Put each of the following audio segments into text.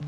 So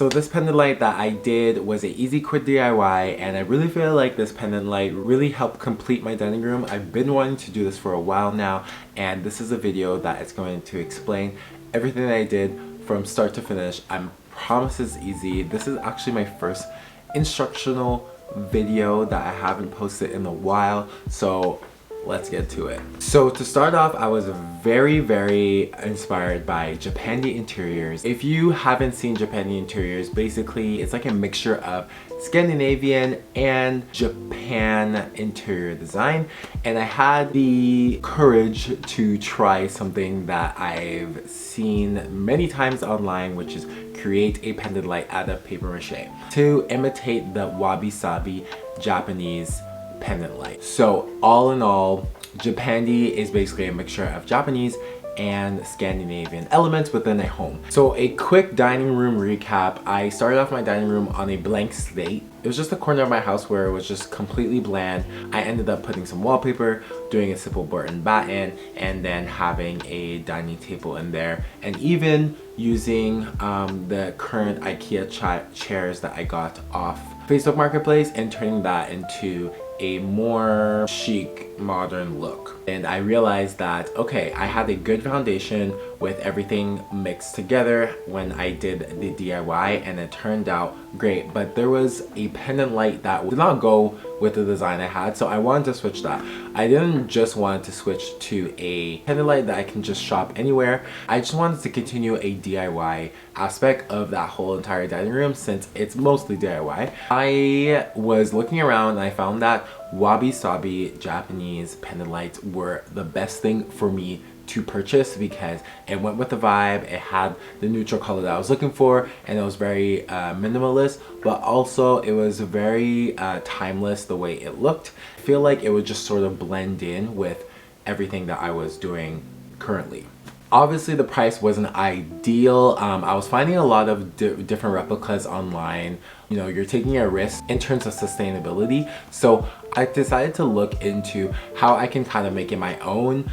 this pendant light that I did was an easy quick DIY, and I really feel like this pendant light really helped complete my dining room. I've been wanting to do this for a while now, and this is a video that is going to explain everything that I did from start to finish. I promise it's easy. This is actually my first instructional video that I haven't posted in a while, so let's get to it. So to start off, I was very inspired by Japandi Interiors. If you haven't seen Japandi Interiors, basically it's like a mixture of Scandinavian and Japan interior design, and I had the courage to try something that I've seen many times online, which is create a pendant light out of paper mache to imitate the WABI SABI Japanese pendant light. So all in all, Japandi is basically a mixture of Japanese and Scandinavian elements within a home. So a quick dining room recap. I started off my dining room on a blank slate. It was just a corner of my house where it was just completely bland. I ended up putting some wallpaper, doing a simple board and batten, and then having a dining table in there, and even using the current IKEA chairs that I got off Facebook Marketplace and turning that into a more chic, modern look. And I realized that, okay, I had a good foundation with everything mixed together when I did the DIY, and it turned out great. But there was a pendant light that did not go with the design I had, so I wanted to switch that. I didn't just want to switch to a pendant light that I can just shop anywhere. I just wanted to continue a DIY aspect of that whole entire dining room, since it's mostly DIY. I was looking around and I found that WABI SABI Japanese pendant lights were the best thing for me to purchase because it went with the vibe. It had the neutral color that I was looking for, and it was very minimalist, but also it was very timeless the way it looked. I feel like it would just sort of blend in with everything that I was doing currently. Obviously the price wasn't ideal. I was finding a lot of different replicas online. You know, you're taking a risk in terms of sustainability. So I decided to look into how I can kind of make it my own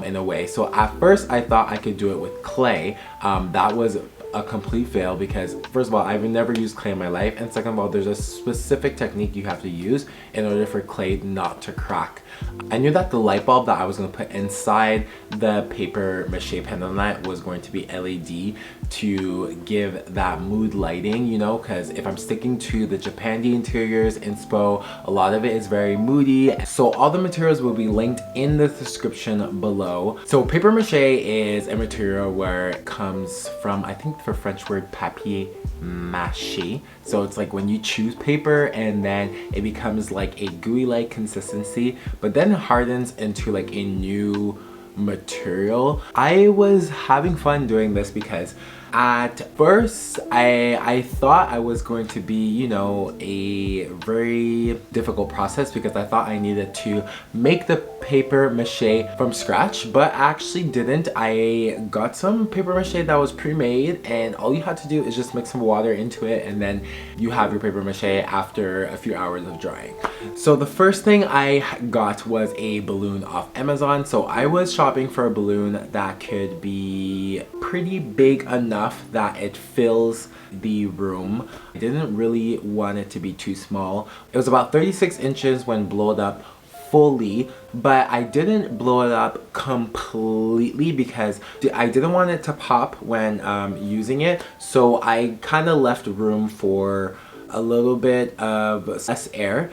in a way. So at first I thought I could do it with clay. That was a complete fail because first of all, I've never used clay in my life, and second of all, there's a specific technique you have to use in order for clay not to crack. I knew that the light bulb that I was going to put inside the paper mache pendant light was going to be LED to give that mood lighting, you know, because if I'm sticking to the Japandi Interiors inspo, a lot of it is very moody. So all the materials will be linked in the description below. So paper mache is a material where it comes from, I think for French word, papier-mâché. So it's like when you choose paper and then it becomes like a gooey-like consistency, but then it hardens into like a new material. I was having fun doing this because at first I thought I was going to be, you know, a very difficult process because I thought I needed to make the paper mache from scratch, but I actually didn't. I got some paper mache that was pre-made, and all you had to do is just mix some water into it, and then you have your paper mache after a few hours of drying. So the first thing I got was a balloon off Amazon. So I was shopping for a balloon that could be pretty big enough that it fills the room. I didn't really want it to be too small. It was about 36 inches when blown up fully, but I didn't blow it up completely because I didn't want it to pop when using it. So I kind of left room for a little bit of less air.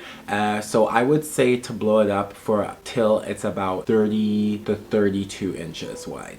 So I would say to blow it up for till it's about 30 to 32 inches wide.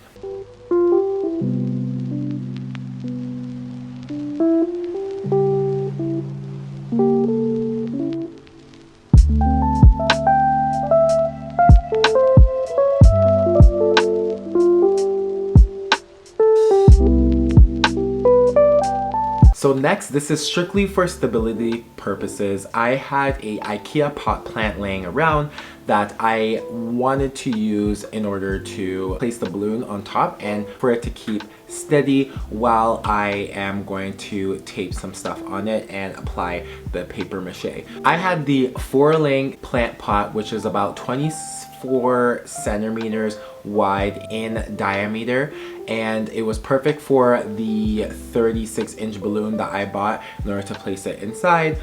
So next, this is strictly for stability purposes. I had a IKEA pot plant laying around that I wanted to use in order to place the balloon on top and for it to keep steady while I am going to tape some stuff on it and apply the paper mache. I had the 4-link plant pot, which is about 24 centimeters wide in diameter, and it was perfect for the 36-inch balloon that I bought in order to place it inside.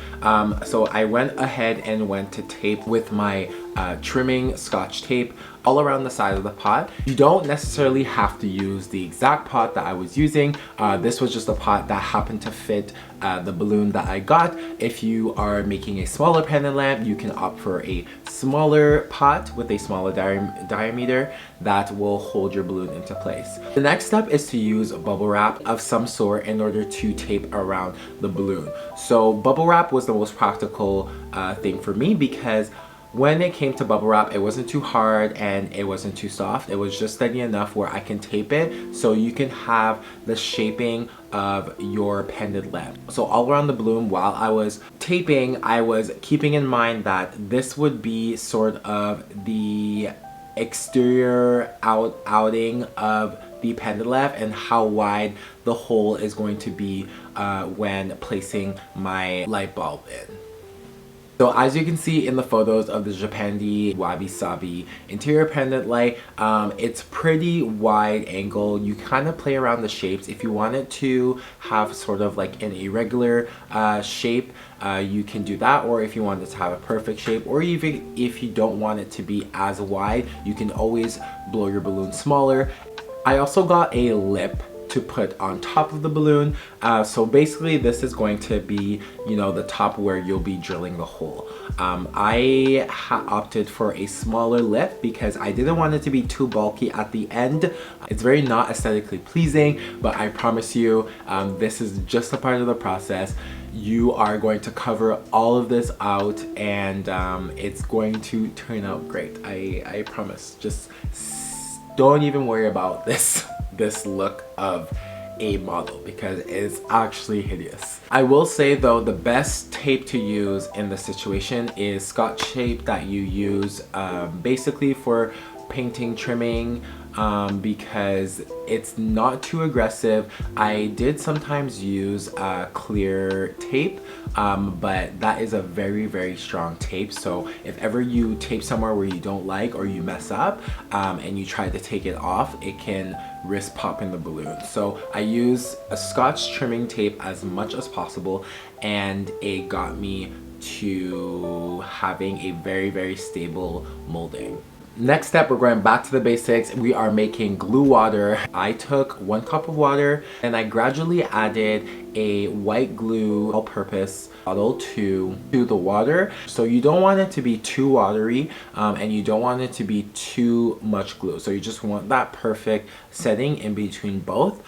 So I went ahead and went to tape with my trimming Scotch tape all around the side of the pot. You don't necessarily have to use the exact pot that I was using. This was just a pot that happened to fit the balloon that I got. If you are making a smaller pendant lamp, you can opt for a smaller pot with a smaller diameter that will hold your balloon into place. The next step is to use bubble wrap of some sort in order to tape around the balloon. So bubble wrap was the most practical thing for me, because when it came to bubble wrap, it wasn't too hard and it wasn't too soft. It was just steady enough where I can tape it so you can have the shaping of your pendant lamp. So all around the balloon, while I was taping, I was keeping in mind that this would be sort of the exterior outing of the pendant lamp and how wide the hole is going to be when placing my light bulb in. So as you can see in the photos of the Japandi WABI SABI interior pendant light, it's pretty wide angle. You kind of play around the shapes. If you want it to have sort of like an irregular shape, you can do that, or if you want it to have a perfect shape, or even if you don't want it to be as wide, you can always blow your balloon smaller. I also got a lip to put on top of the balloon. So basically this is going to be, you know, the top where you'll be drilling the hole. I opted for a smaller lip because I didn't want it to be too bulky at the end. It's very not aesthetically pleasing, but I promise you, this is just a part of the process. You are going to cover all of this out, and it's going to turn out great. I promise. Just don't even worry about this look of a model because it's actually hideous. I will say though, the best tape to use in this situation is Scotch tape that you use basically for painting, trimming, because it's not too aggressive. I did sometimes use clear tape, but that is a very strong tape. So if ever you tape somewhere where you don't like or you mess up and you try to take it off, it can risk popping the balloon. So I use a Scotch trimming tape as much as possible, and it got me to having a very stable molding. Next step, we're going back to the basics. We are making glue water. I took 1 cup of water and I gradually added a white glue all-purpose bottle to the water. So you don't want it to be too watery and you don't want it to be too much glue. So you just want that perfect setting in between both.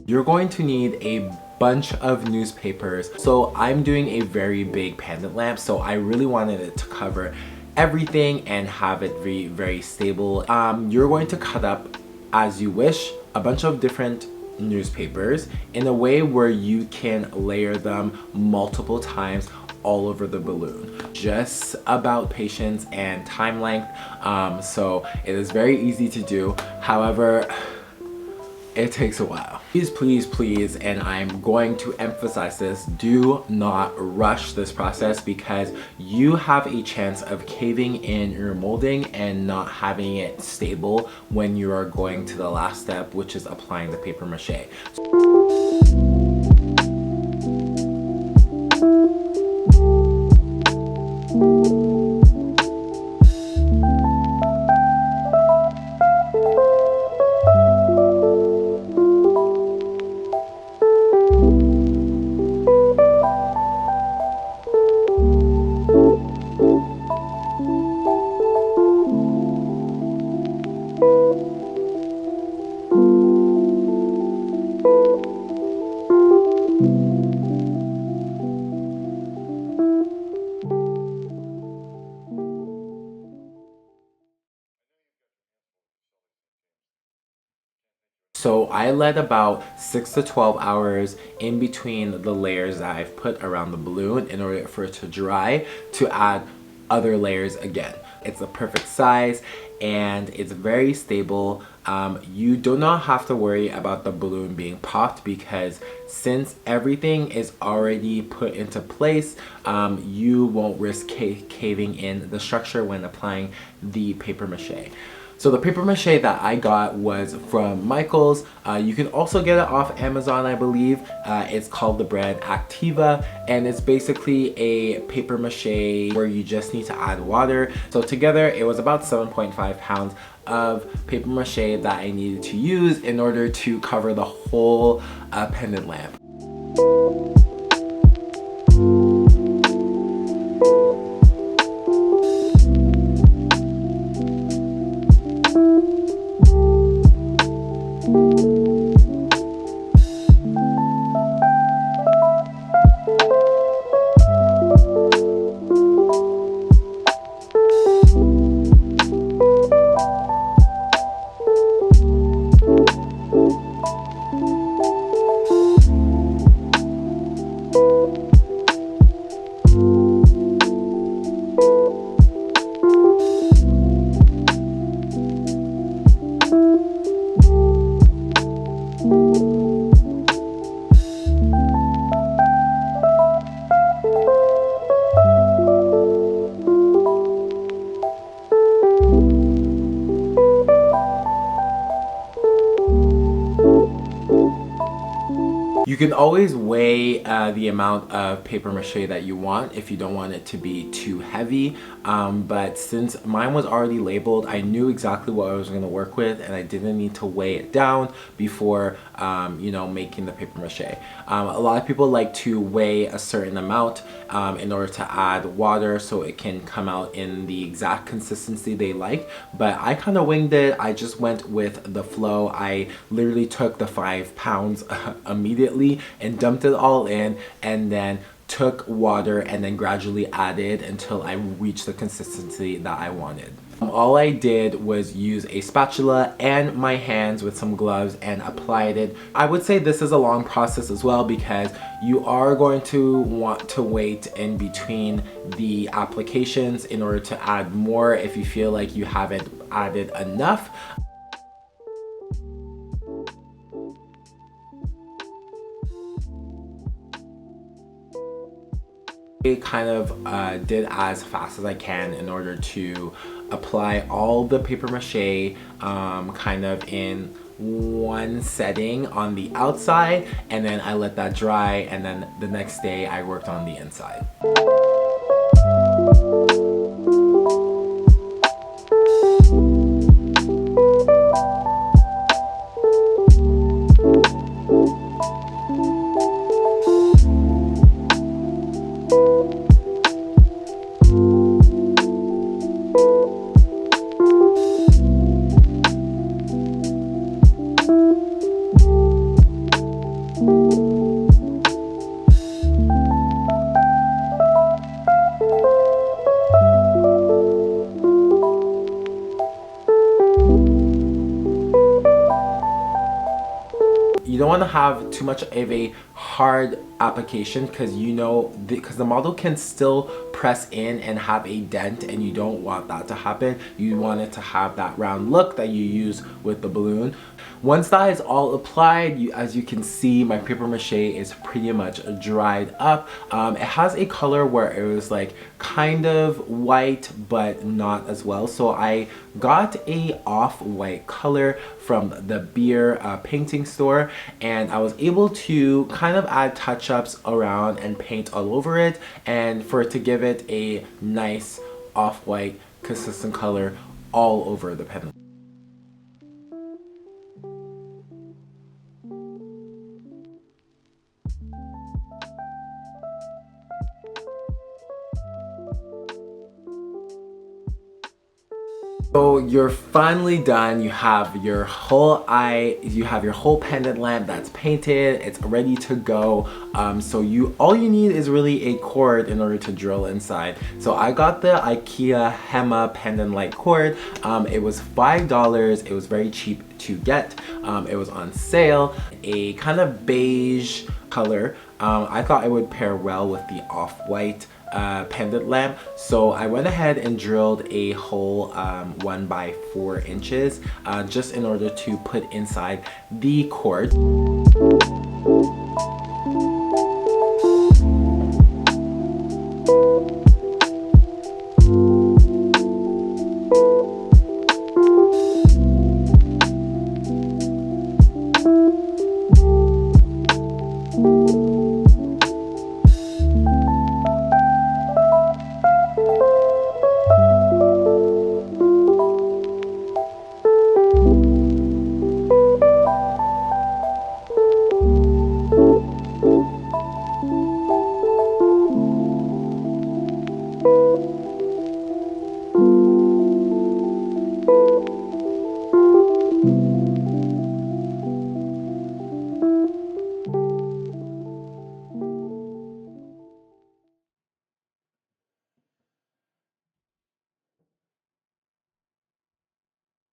You're going to need a bunch of newspapers. So I'm doing a very big pendant lamp, so I really wanted it to cover everything and have it very stable. You're going to cut up, as you wish, a bunch of different newspapers in a way where you can layer them multiple times all over the balloon. Just about patience and time length. So it is very easy to do. However, it takes a while. Please, and I'm going to emphasize this, do not rush this process because you have a chance of caving in your molding and not having it stable when you are going to the last step, which is applying the paper mache. So I let about 6 to 12 hours in between the layers that I've put around the balloon in order for it to dry to add other layers again. It's the perfect size and it's very stable. You do not have to worry about the balloon being popped because since everything is already put into place, you won't risk caving in the structure when applying the paper mache. So the paper mache that I got was from Michaels. You can also get it off Amazon, I believe. It's called the brand Activa, and it's basically a paper mache where you just need to add water. So together it was about 7.5 pounds of paper mache that I needed to use in order to cover the whole pendant lamp. You can always weigh the amount of paper mache that you want if you don't want it to be too heavy. But since mine was already labeled, I knew exactly what I was going to work with and I didn't need to weigh it down before you know, making the paper mache. A lot of people like to weigh a certain amount in order to add water so it can come out in the exact consistency they like. But I kind of winged it. I just went with the flow. I literally took the 5 pounds immediately and dumped it all in and then took water and then gradually added until I reached the consistency that I wanted. All I did was use a spatula and my hands with some gloves and applied it. I would say this is a long process as well because you are going to want to wait in between the applications in order to add more if you feel like you haven't added enough. I kind of did as fast as I can in order to apply all the paper mache kind of in one setting on the outside, and then I let that dry, and then the next day I worked on the inside. You don't want to have too much of a hard application because you know because the model can still press in and have a dent, and you don't want that to happen. You want it to have that round look that you use with the balloon. Once that is all applied, as you can see, my paper mache is pretty much dried up. It has a color where it was like kind of white but not as well, so I got a off-white color from the Behr painting store, and I was able to kind of add touch-ups around and paint all over it, and for it to give it a nice off-white consistent color all over the pendant. So you're finally done. You have your whole pendant lamp that's painted. It's ready to go. So all you need is really a cord in order to drill inside. So I got the IKEA Hemma pendant light cord. It was $5. It was very cheap to get. It was on sale. A kind of beige color. I thought it would pair well with the off-white pendant lamp, so I went ahead and drilled a hole 1 by 4 inches just in order to put inside the cord.